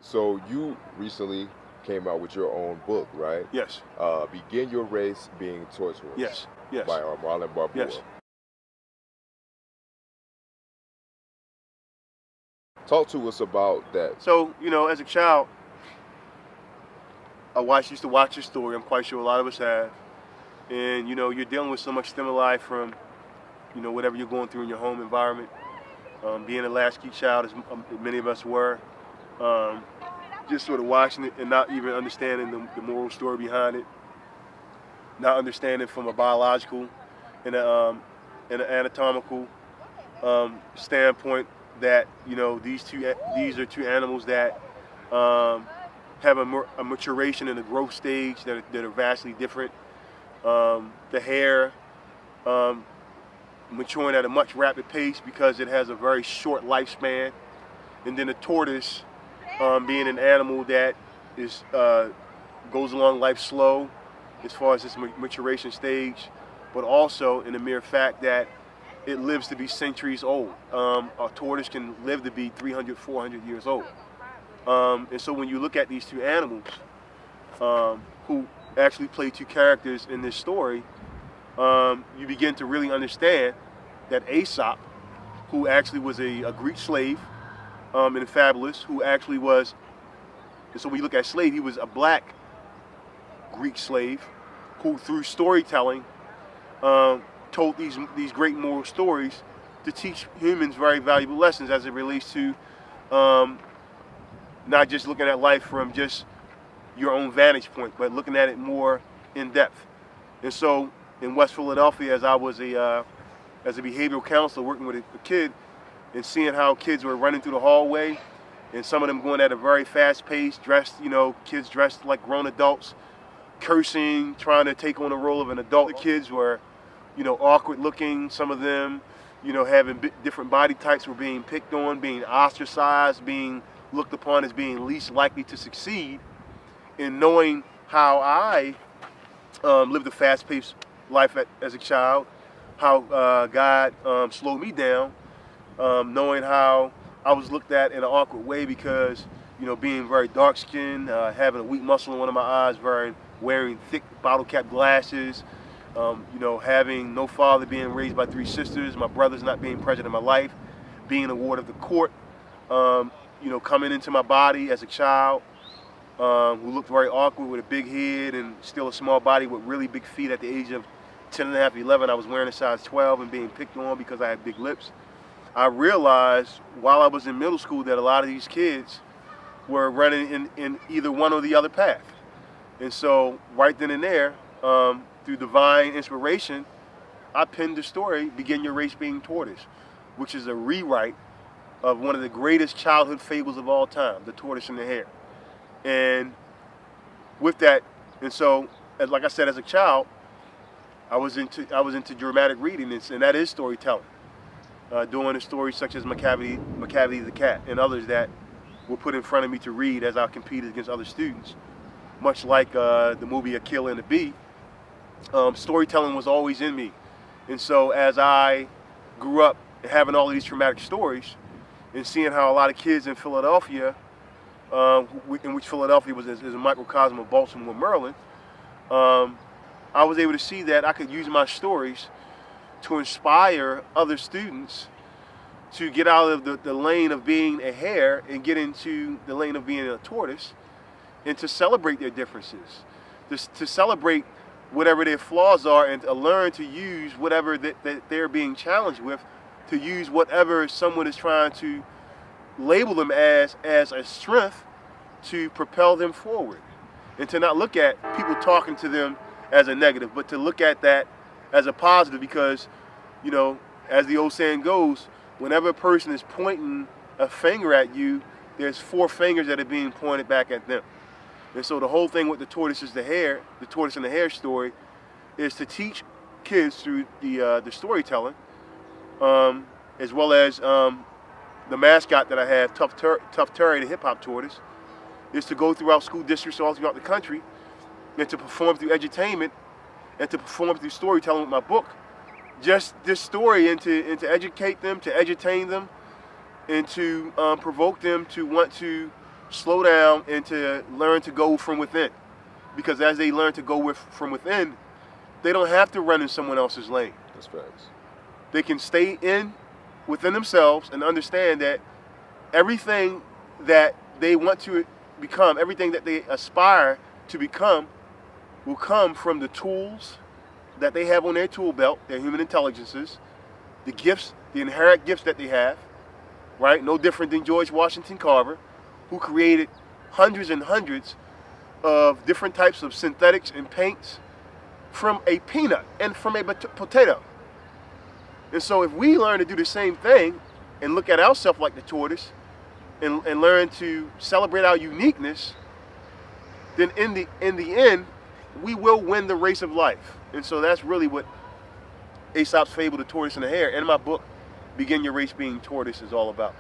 So you recently came out with your own book, right? Yes, Begin Your Race Being Torturous yes, yes, by Marlon Barbour. yes. Talk to us about that. So, as a child, used to watch your story. I'm quite sure a lot of us have. And, you're dealing with so much stimuli from, whatever you're going through in your home environment. Being a latchkey child, as many of us were, um, just sort of watching it and not even understanding the moral story behind it, not understanding from a biological and an anatomical standpoint that these are two animals that have a maturation and a growth stage that are vastly different. The hare maturing at a much rapid pace because it has a very short lifespan, and then the tortoise being an animal that is goes along life slow as far as its maturation stage, but also in the mere fact that it lives to be centuries old. A tortoise can live to be 300, 400 years old. And so when you look at these two animals who actually play two characters in this story, you begin to really understand that Aesop, who actually was a Greek slave in Fabulous, who actually was, and so when you look at slave, he was a black Greek slave who through storytelling told these great moral stories to teach humans very valuable lessons as it relates to not just looking at life from just your own vantage point, but looking at it more in depth. And so in West Philadelphia, as I was as a behavioral counselor working with a kid and seeing how kids were running through the hallway and some of them going at a very fast pace, dressed, kids dressed like grown adults, cursing, trying to take on the role of an adult. The kids were, awkward looking. Some of them, having different body types, were being picked on, being ostracized, being looked upon as being least likely to succeed. And knowing how I lived a fast-paced life as a child, how God slowed me down, knowing how I was looked at in an awkward way because, being very dark-skinned, having a weak muscle in one of my eyes, wearing thick bottle-cap glasses, having no father, being raised by three sisters, my brothers not being present in my life, being a ward of the court, coming into my body as a child, who looked very awkward with a big head and still a small body with really big feet at the age of 10 and a half, 11. I was wearing a size 12 and being picked on because I had big lips. I realized while I was in middle school that a lot of these kids were running in either one or the other path. And so right then and there, through divine inspiration, I penned the story, Begin Your Race Being Tortoise, which is a rewrite of one of the greatest childhood fables of all time, The Tortoise and the Hare. And with that, and so, like I said, as a child, I was into dramatic reading, and that is storytelling. Doing the stories such as Macavity the Cat and others that were put in front of me to read as I competed against other students. Much like the movie A Kill and a Bee, storytelling was always in me. And so as I grew up having all of these traumatic stories and seeing how a lot of kids in Philadelphia, in which Philadelphia is a microcosm of Baltimore, Maryland, I was able to see that I could use my stories to inspire other students to get out of the lane of being a hare and get into the lane of being a tortoise, and to celebrate their differences, to celebrate whatever their flaws are, and to learn to use whatever that they're being challenged with, to use whatever someone is trying to label them as a strength to propel them forward, and to not look at people talking to them as a negative, but to look at that as a positive, because, as the old saying goes, whenever a person is pointing a finger at you, there's four fingers that are being pointed back at them. And so the whole thing with the tortoise and the hare story, is to teach kids through the storytelling, as well as the mascot that I have, Tough Terry, the hip hop tortoise, is to go throughout school districts all throughout the country and to perform through edutainment and to perform through storytelling with my book. Just this story, and to educate them, to edutain them, and to provoke them to want to slow down and to learn to go from within. Because as they learn to go from within, they don't have to run in someone else's lane. That's facts. They can stay within themselves and understand that everything that they want to become, everything that they aspire to become, will come from the tools that they have on their tool belt, their human intelligences, the gifts, the inherent gifts that they have, right? No different than George Washington Carver, who created hundreds and hundreds of different types of synthetics and paints from a peanut and from a potato. And so if we learn to do the same thing and look at ourselves like the tortoise and learn to celebrate our uniqueness, then in the end, we will win the race of life. And so that's really what Aesop's fable, The Tortoise and the Hare, and my book, Begin Your Race Being Tortoise, is all about.